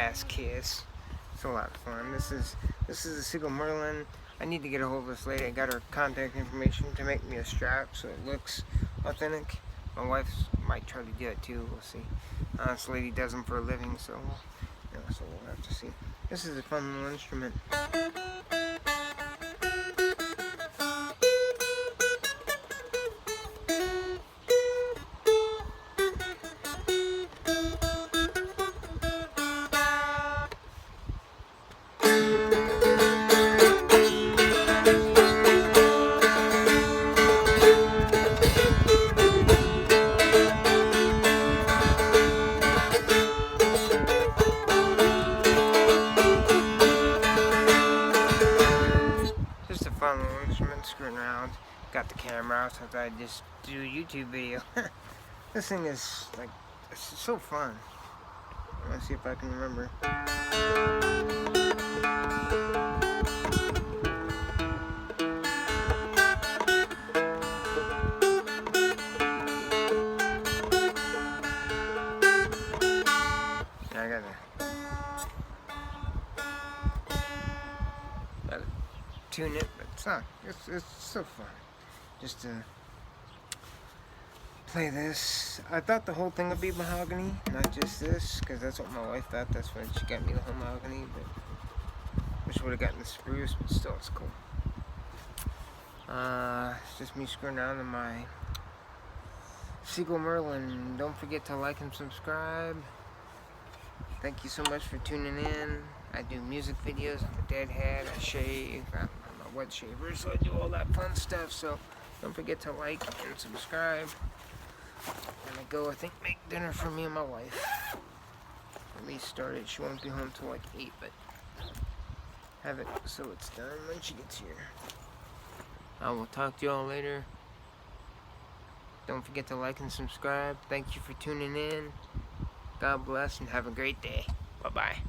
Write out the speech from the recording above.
ass kiss. It's a lot of fun. This is the seagull Merlin. I need to get a hold of this lady. I got her contact information to make me a strap so it looks authentic. My wife might try to do it too. We'll see. This lady does them for a living, so so we'll have to see. This is a fun little instrument. Just a fun little instrument, screwing around. Got the camera out, so I thought I'd just do a YouTube video. This thing is like, it's so fun. I'm gonna see if I can remember. I gotta tune it, but it's not. It's so fun just to play this. I thought the whole thing would be mahogany, not just this, because that's what my wife thought. That's why she got me the whole mahogany, but wish I would have gotten the spruce, but still it's cool. It's just me screwing around in my seagull Merlin. Don't forget to like and subscribe. Thank you so much for tuning in. I do music videos. I'm a deadhead. I shave. I'm a wet shaver, so I do all that fun stuff. So don't forget to like and subscribe. I'm gonna go, I think, make dinner for me and my wife. At least start it. She won't be home till like 8, but have it so it's done when she gets here. I will talk to you all later. Don't forget to like and subscribe. Thank you for tuning in. God bless and have a great day. Bye-bye.